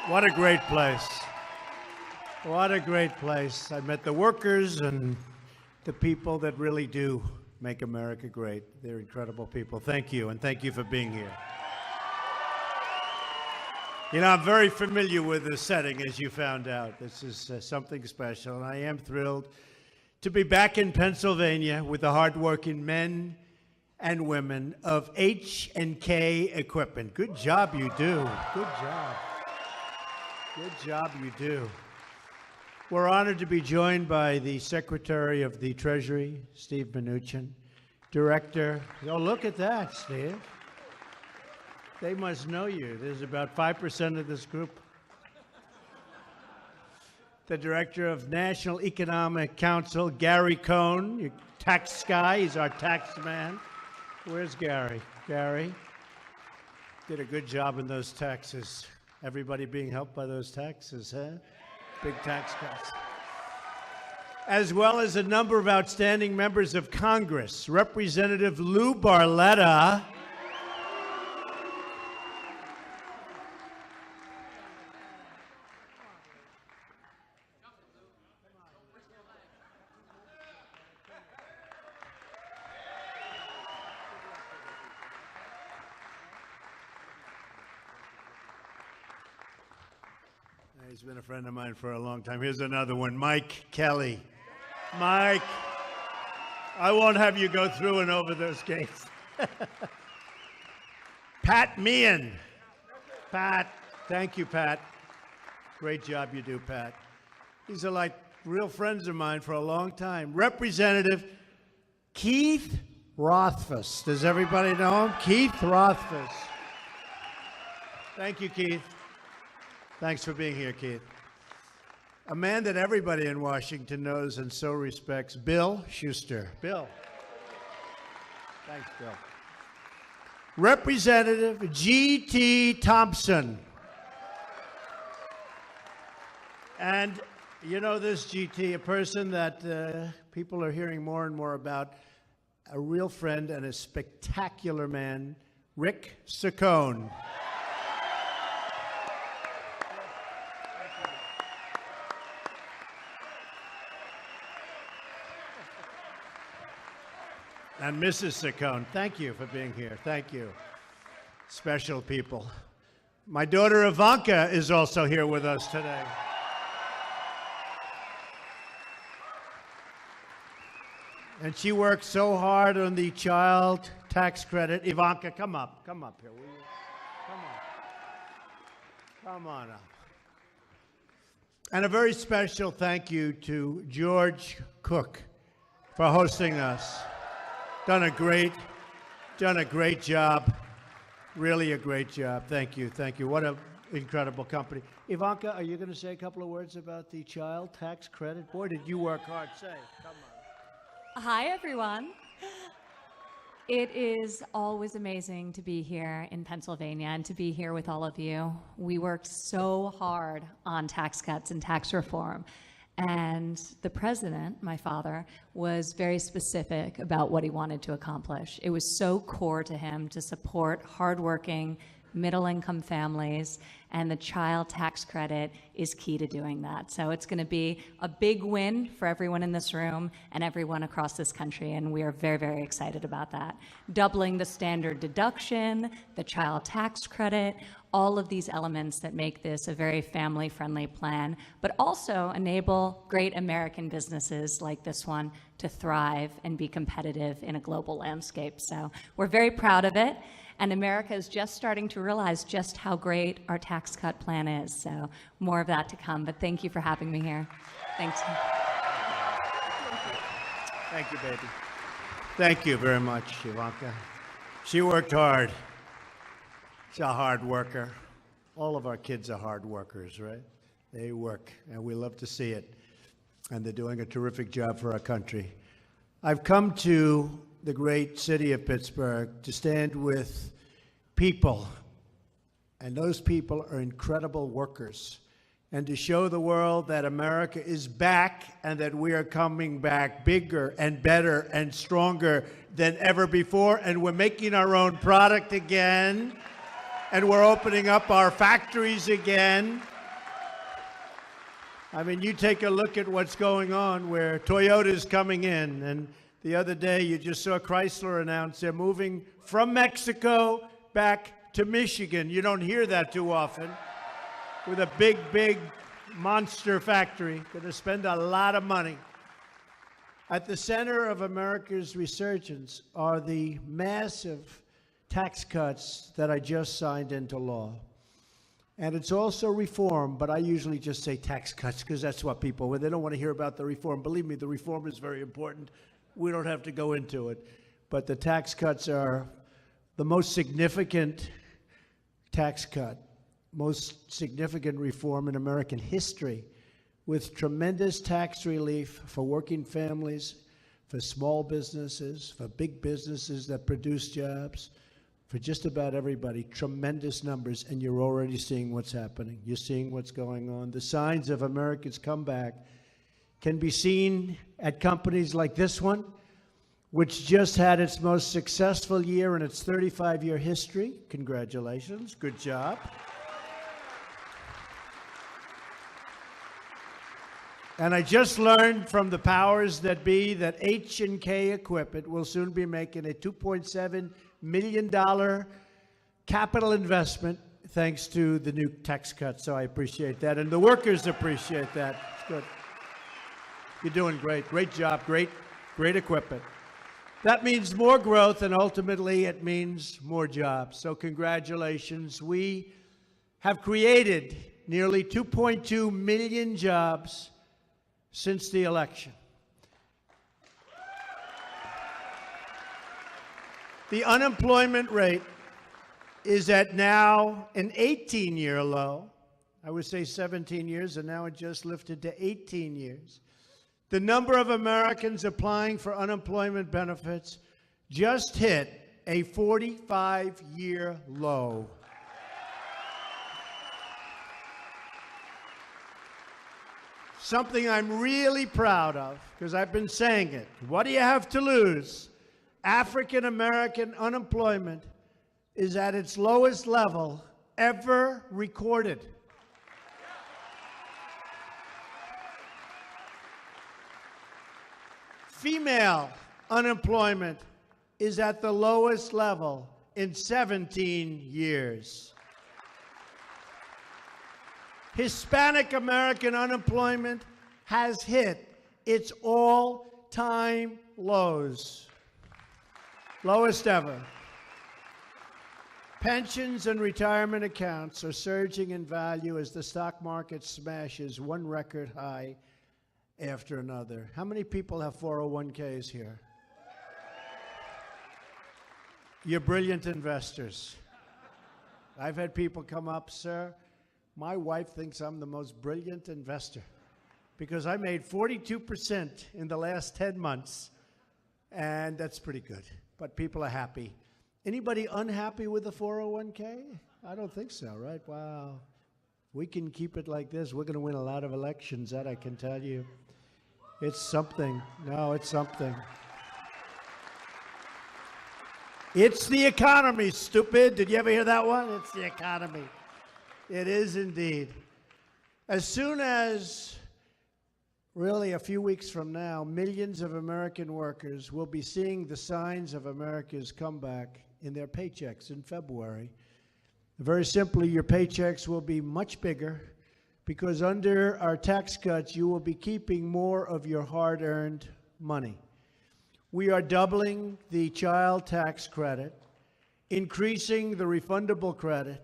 What a great place. What a great place. I met the workers and the people that really do make America great. They're incredible people. Thank you, and thank you for being here. You know, I'm very familiar with the setting, as you found out. This is something special, and I am thrilled to be back in Pennsylvania with the hardworking men and women of H&K Equipment. Good job you do. Good job. Good job you do. We're honored to be joined by the Secretary of the Treasury, Steve Mnuchin, Director. Oh, look at that, Steve. They must know you. There's about 5% of this group. The Director of National Economic Council, Gary Cohn, your tax guy. He's our tax man. Where's Gary? Gary did a good job in those taxes. Everybody being helped by those taxes, huh? Big tax cuts. As well as a number of outstanding members of Congress. Representative Lou Barletta. He's been a friend of mine for a long time. Here's another one, Mike Kelly. Mike, I won't have you go through and over those gates. Pat Meehan. Pat, thank you, Pat. Great job you do, Pat. These are like real friends of mine for a long time. Representative Keith Rothfuss. Does everybody know him? Keith Rothfuss. Thank you, Keith. Thanks for being here, Keith. A man that everybody in Washington knows and so respects, Bill Schuster. Bill. Thanks, Bill. Representative G.T. Thompson. And you know this, G.T., a person that people are hearing more and more about, a real friend and a spectacular man, Rick Saccone. And Mrs. Saccone, thank you for being here. Thank you. Special people. My daughter Ivanka is also here with us today. And she worked so hard on the child tax credit. Ivanka, come up here, will you? Come on up. And a very special thank you to George Cook for hosting us. Done a great job. Really a great job. Thank you. What an incredible company. Ivanka, are you going to say a couple of words about the child tax credit? Boy, did you work hard. Say, come on. Hi, everyone. It is always amazing to be here in Pennsylvania and to be here with all of you. We worked so hard on tax cuts and tax reform. And the president, my father, was very specific about what he wanted to accomplish. It was so core to him to support hardworking, middle-income families, and the child tax credit is key to doing that. So it's going to be a big win for everyone in this room and everyone across this country, and we are very, very excited about that. Doubling the standard deduction, the child tax credit, all of these elements that make this a very family-friendly plan, but also enable great American businesses like this one to thrive and be competitive in a global landscape. So we're very proud of it, and America is just starting to realize just how great our tax cut plan is. So more of that to come, but thank you for having me here. Thanks. Thank you, baby. Thank you very much, Ivanka. She worked hard. She's a hard worker. All of our kids are hard workers, right? They work, and we love to see it. And they're doing a terrific job for our country. I've come to the great city of Pittsburgh to stand with people, and those people are incredible workers, and to show the world that America is back and that we are coming back bigger and better and stronger than ever before, and we're making our own product again. And we're opening up our factories again. I mean, you take a look at what's going on where Toyota's coming in, and the other day you just saw Chrysler announce they're moving from Mexico back to Michigan. You don't hear that too often. With a big, big monster factory, going to spend a lot of money. At the center of America's resurgence are the massive tax cuts that I just signed into law. And it's also reform, but I usually just say tax cuts because that's what people, when they don't want to hear about the reform. Believe me, the reform is very important. We don't have to go into it. But the tax cuts are the most significant tax cut, most significant reform in American history, with tremendous tax relief for working families, for small businesses, for big businesses that produce jobs, for just about everybody. Tremendous numbers, and you're already seeing what's happening. You're seeing what's going on. The signs of America's comeback can be seen at companies like this one, which just had its most successful year in its 35-year history. Congratulations. Good job. And I just learned from the powers that be that H&K Equipment will soon be making a $2.7 million capital investment thanks to the new tax cuts. So I appreciate that. And the workers appreciate that. It's good. You're doing great. Great job. Great equipment. That means more growth, and ultimately it means more jobs. So congratulations. We have created nearly 2.2 million jobs since the election. The unemployment rate is at now an 18-year low. I would say 17 years, and now it just lifted to 18 years. The number of Americans applying for unemployment benefits just hit a 45-year low. Something I'm really proud of, because I've been saying it. What do you have to lose? African American unemployment is at its lowest level ever recorded. Female unemployment is at the lowest level in 17 years. Hispanic American unemployment has hit its all-time lows. Lowest ever. Pensions and retirement accounts are surging in value as the stock market smashes one record high after another. How many people have 401ks here? You're brilliant investors. I've had people come up, sir, my wife thinks I'm the most brilliant investor because I made 42% in the last 10 months, and that's pretty good. But people are happy. Anybody unhappy with the 401k? I don't think so, right? Wow. We can keep it like this. We're going to win a lot of elections, that I can tell you. It's something. No, it's something. It's the economy, stupid. Did you ever hear that one? It's the economy. It is indeed. As soon as, really a few weeks from now, millions of American workers will be seeing the signs of America's comeback in their paychecks in February. Very simply, your paychecks will be much bigger because under our tax cuts, you will be keeping more of your hard-earned money. We are doubling the child tax credit, increasing the refundable credit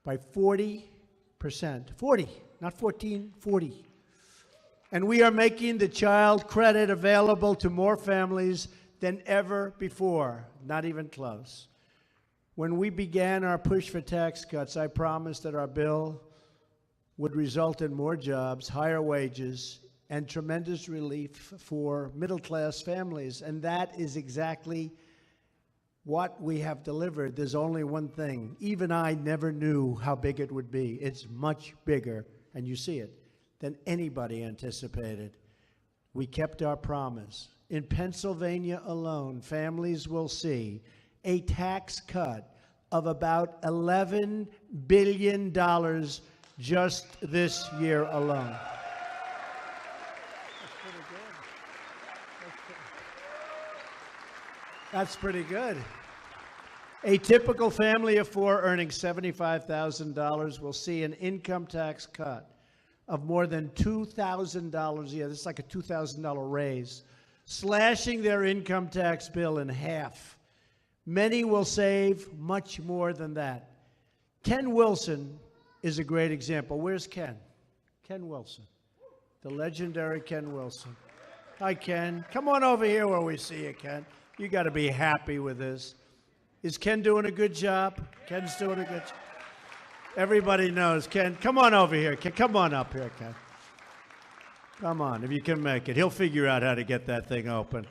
by 40%. 40, not 14, 40. And we are making the child credit available to more families than ever before, not even close. When we began our push for tax cuts, I promised that our bill would result in more jobs, higher wages, and tremendous relief for middle-class families. And that is exactly what we have delivered. There's only one thing. Even I never knew how big it would be. It's much bigger, and you see it, than anybody anticipated. We kept our promise. In Pennsylvania alone, families will see a tax cut of about $11 billion just this year alone. That's pretty good. A typical family of four earning $75,000 will see an income tax cut of more than $2,000 a year. This is like a $2,000 raise, slashing their income tax bill in half. Many will save much more than that. Ken Wilson is a great example. Where's Ken? Ken Wilson, the legendary Ken Wilson. Hi, Ken. Come on over here where we see you, Ken. You got to be happy with this. Is Ken doing a good job? Ken's doing a good job. Everybody knows Ken. Come on over here, Ken. Come on up here, Ken. Come on, if you can make it. He'll figure out how to get that thing open.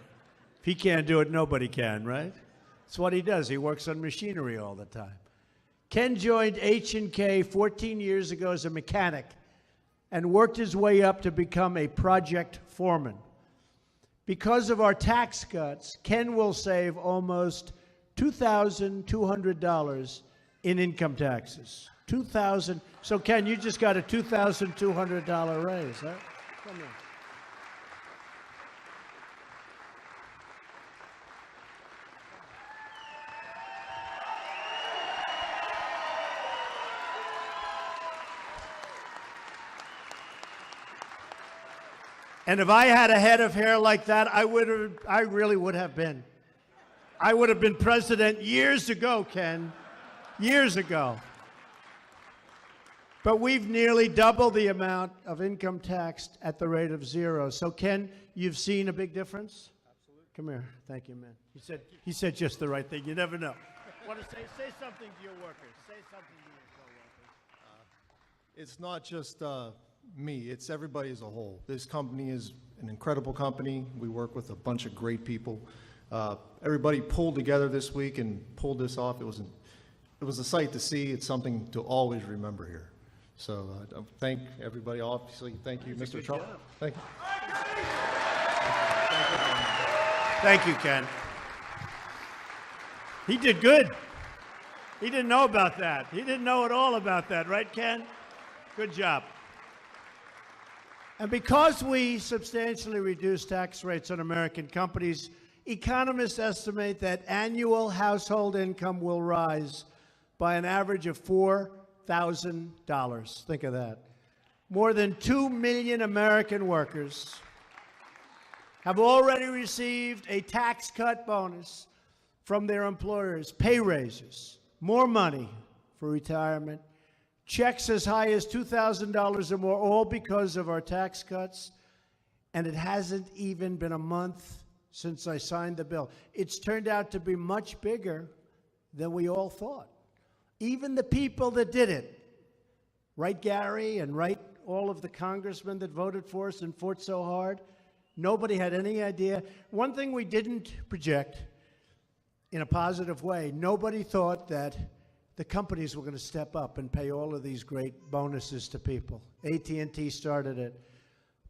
If he can't do it, nobody can, right? That's what he does. He works on machinery all the time. Ken joined H&K 14 years ago as a mechanic and worked his way up to become a project foreman. Because of our tax cuts, Ken will save almost $2,200 in income taxes. $2,000. So, Ken, you just got a $2,200 raise, huh? Come here. And if I had a head of hair like that, I really would have been. I would have been president years ago, Ken. Years ago. But we've nearly doubled the amount of income taxed at the rate of zero. So, Ken, you've seen a big difference? Absolutely. Come here. Thank you, man. He said just the right thing. You never know. Want to say something to your workers. Say something to your coworkers. It's not just me, it's everybody as a whole. This company is an incredible company. We work with a bunch of great people. Everybody pulled together this week and pulled this off. It was a sight to see. It's something to always remember here. So thank everybody. Obviously, thank you, Mr. Trump. Thank you. Thank you, Ken. He did good. He didn't know about that. He didn't know at all about that, right, Ken? Good job. And because we substantially reduced tax rates on American companies, economists estimate that annual household income will rise by an average of $4,000. Think of that. More than 2 million American workers have already received a tax cut bonus from their employers, pay raises, more money for retirement, checks as high as $2,000 or more, all because of our tax cuts. And it hasn't even been a month since I signed the bill. It's turned out to be much bigger than we all thought. Even the people that did it, right, Gary, and right, all of the congressmen that voted for us and fought so hard, nobody had any idea. One thing we didn't project in a positive way, nobody thought that the companies were going to step up and pay all of these great bonuses to people. AT&T started it,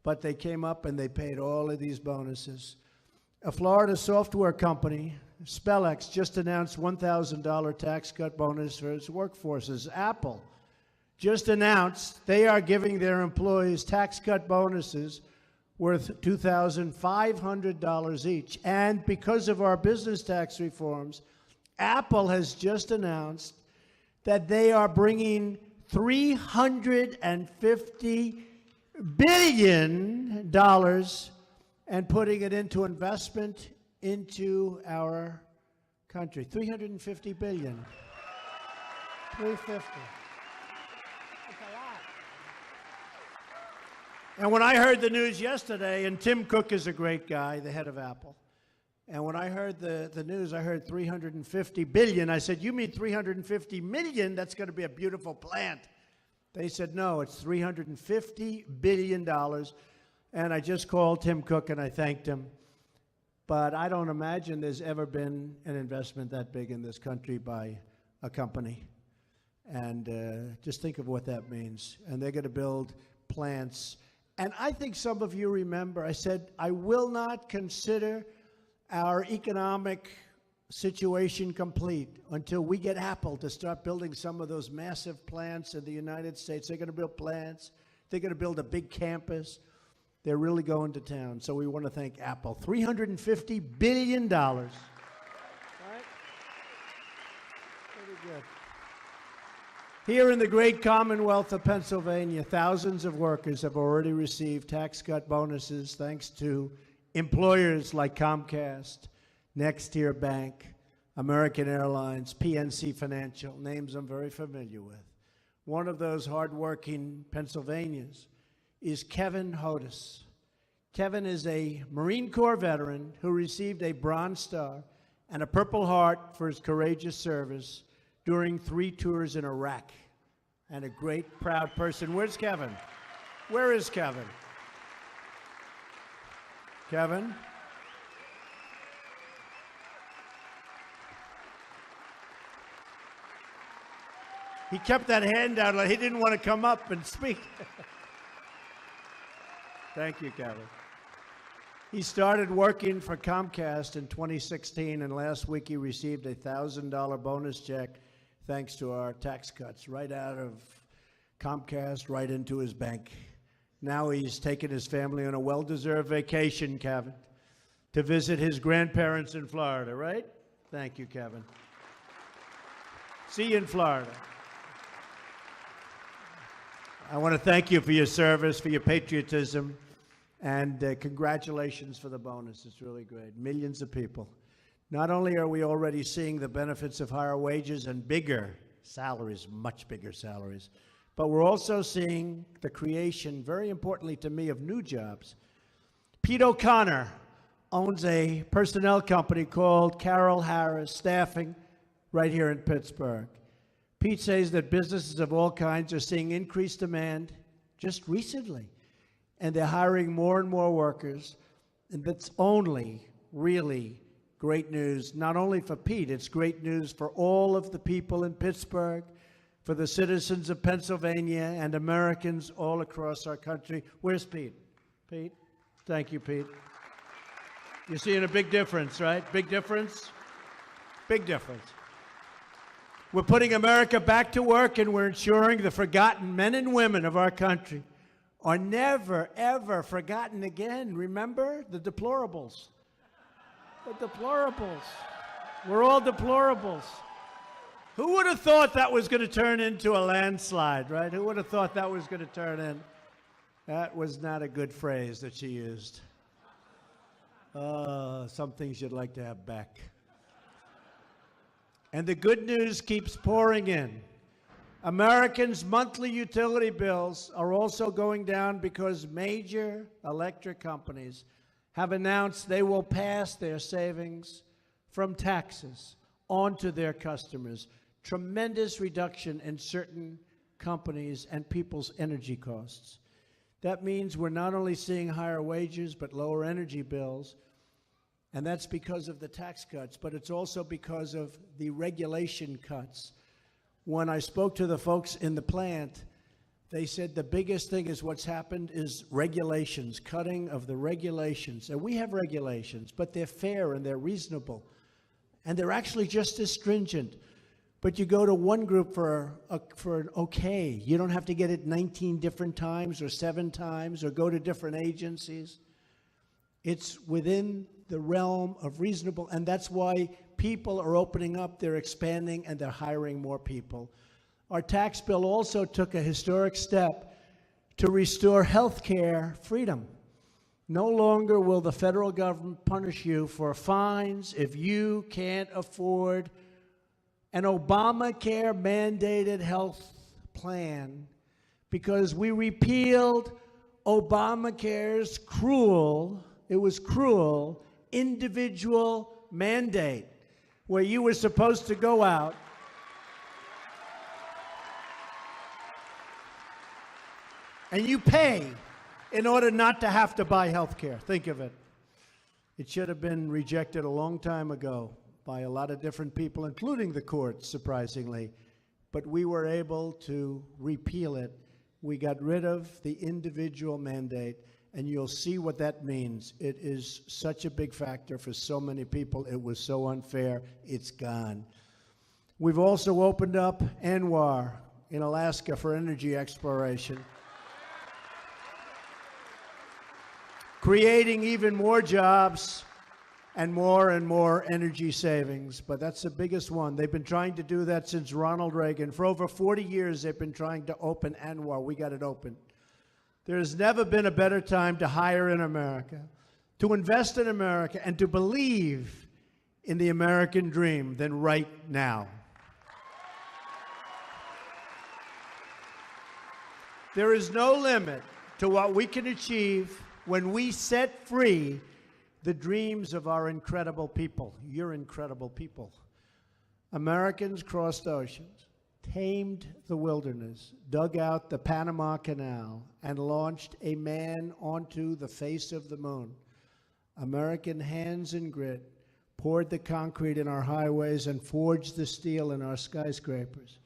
but they came up and they paid all of these bonuses. A Florida software company, Spellex, just announced $1,000 tax cut bonus for its workforces. Apple just announced they are giving their employees tax cut bonuses worth $2,500 each. And because of our business tax reforms, Apple has just announced that they are bringing $350 billion and putting it into investment into our country. $350 billion. 350. It's a lot. And when I heard the news yesterday, and Tim Cook is a great guy, the head of Apple, and when I heard the news, I heard $350 billion. I said, you mean $350 million? That's going to be a beautiful plant. They said, no, it's $350 billion. And I just called Tim Cook and I thanked him. But I don't imagine there's ever been an investment that big in this country by a company. And just think of what that means. And they're going to build plants. And I think some of you remember, I said, I will not consider our economic situation complete until we get Apple to start building some of those massive plants in the United States. They're going to build plants. They're going to build a big campus. They're really going to town. So we want to thank Apple. $350 billion. Pretty good. Here in the great Commonwealth of Pennsylvania, thousands of workers have already received tax cut bonuses thanks to employers like Comcast, Next Tier Bank, American Airlines, PNC Financial, names I'm very familiar with. One of those hardworking Pennsylvanians is Kevin Hodis. Kevin is a Marine Corps veteran who received a Bronze Star and a Purple Heart for his courageous service during 3 tours in Iraq. And a great, proud person. Where's Kevin? Where is Kevin? Kevin? He kept that hand out like he didn't want to come up and speak. Thank you, Kevin. He started working for Comcast in 2016, and last week he received a $1,000 bonus check thanks to our tax cuts, right out of Comcast, right into his bank. Now he's taken his family on a well-deserved vacation, Kevin, to visit his grandparents in Florida, right? Thank you, Kevin. See you in Florida. I want to thank you for your service, for your patriotism, and congratulations for the bonus. It's really great. Millions of people. Not only are we already seeing the benefits of higher wages and bigger salaries, much bigger salaries, but we're also seeing the creation, very importantly to me, of new jobs. Pete O'Connor owns a personnel company called Carroll Harris Staffing right here in Pittsburgh. Pete says that businesses of all kinds are seeing increased demand just recently, and they're hiring more and more workers, and that's only really great news, not only for Pete, it's great news for all of the people in Pittsburgh, for the citizens of Pennsylvania and Americans all across our country. Where's Pete? Pete? Thank you, Pete. You're seeing a big difference, right? Big difference? Big difference. We're putting America back to work, and we're ensuring the forgotten men and women of our country are never, ever forgotten again. Remember the deplorables. The deplorables. We're all deplorables. Who would have thought that was going to turn into a landslide, right? Who would have thought that was going to turn in? That was not a good phrase that she used. Some things you'd like to have back. And the good news keeps pouring in. Americans' monthly utility bills are also going down because major electric companies have announced they will pass their savings from taxes onto their customers. Tremendous reduction in certain companies and people's energy costs. That means we're not only seeing higher wages, but lower energy bills. And that's because of the tax cuts, but it's also because of the regulation cuts. When I spoke to the folks in the plant, they said the biggest thing is what's happened is regulations, cutting of the regulations. And we have regulations, but they're fair and they're reasonable. And they're actually just as stringent. But you go to one group for an okay. You don't have to get it 19 different times or 7 times or go to different agencies. It's within the realm of reasonable, and that's why people are opening up, they're expanding, and they're hiring more people. Our tax bill also took a historic step to restore health care freedom. No longer will the federal government punish you for fines if you can't afford an Obamacare mandated health plan, because we repealed Obamacare's cruel individual mandate where you were supposed to go out and you pay in order not to have to buy health care. Think of it. It should have been rejected a long time ago by a lot of different people, including the courts, surprisingly. But we were able to repeal it. We got rid of the individual mandate, and you'll see what that means. It is such a big factor for so many people. It was so unfair. It's gone. We've also opened up ANWR in Alaska for energy exploration, creating even more jobs and more energy savings. But that's the biggest one. They've been trying to do that since Ronald Reagan. For over 40 years, they've been trying to open ANWR. We got it open. There has never been a better time to hire in America, to invest in America, and to believe in the American dream than right now. There is no limit to what we can achieve when we set free the dreams of our incredible people. You're incredible people. Americans crossed oceans, tamed the wilderness, dug out the Panama Canal, and launched a man onto the face of the moon. American hands and grit poured the concrete in our highways and forged the steel in our skyscrapers.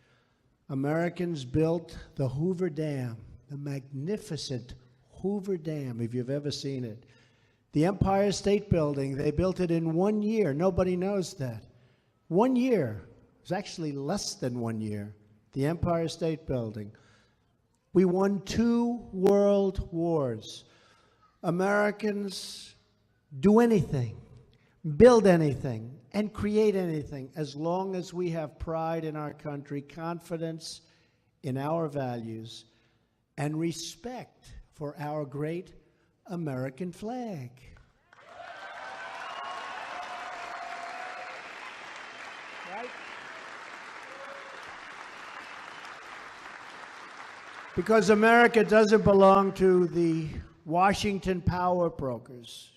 Americans built the Hoover Dam, the magnificent Hoover Dam, if you've ever seen it. The Empire State Building, they built it in 1 year. Nobody knows that. 1 year. It was actually less than 1 year. The Empire State Building. We won 2 world wars. Americans do anything, build anything, and create anything as long as we have pride in our country, confidence in our values, and respect for our great American flag. Right? Because America doesn't belong to the Washington power brokers.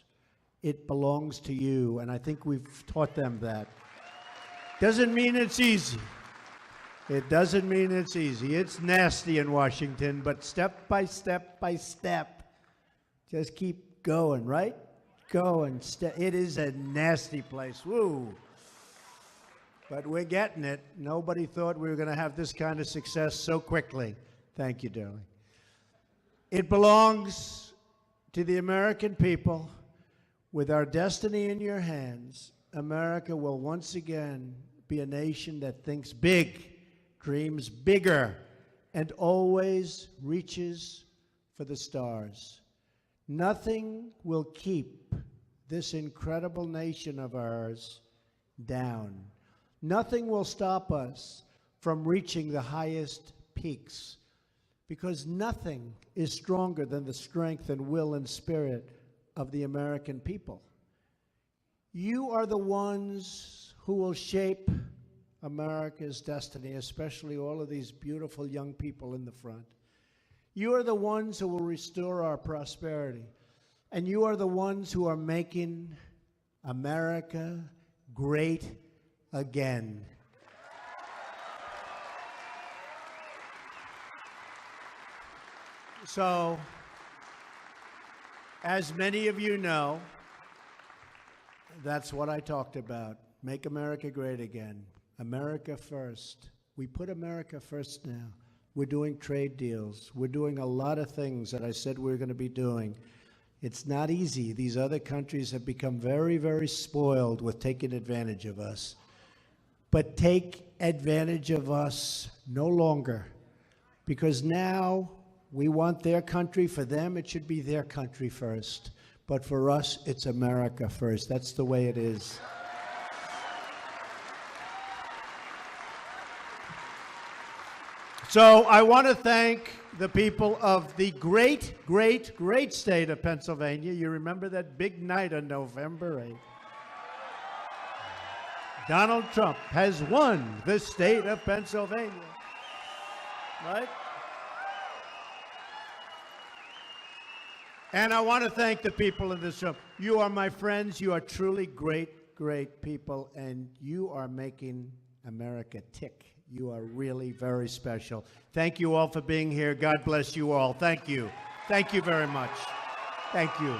It belongs to you, and I think we've taught them that. Doesn't mean it's easy. It doesn't mean it's easy. It's nasty in Washington, but step by step by step, just keep going, right? Going. It is a nasty place. Woo. But we're getting it. Nobody thought we were going to have this kind of success so quickly. Thank you, darling. It belongs to the American people. With our destiny in your hands, America will once again be a nation that thinks big, dreams bigger, and always reaches for the stars. Nothing will keep this incredible nation of ours down. Nothing will stop us from reaching the highest peaks, because nothing is stronger than the strength and will and spirit of the American people. You are the ones who will shape America's destiny, especially all of these beautiful young people in the front. You are the ones who will restore our prosperity. And you are the ones who are making America great again. So, as many of you know, that's what I talked about. Make America great again. America first. We put America first now. We're doing trade deals. We're doing a lot of things that I said we were going to be doing. It's not easy. These other countries have become very, very spoiled with taking advantage of us. But take advantage of us no longer, because now we want their country. For them, it should be their country first. But for us, it's America first. That's the way it is. So I want to thank the people of the great, great, great state of Pennsylvania. You remember that big night on November 8th? Donald Trump has won the state of Pennsylvania. Right? And I want to thank the people in this room. You are my friends. You are truly great, great people. And you are making America tick. You are really very special. Thank you all for being here. God bless you all. Thank you. Thank you very much. Thank you.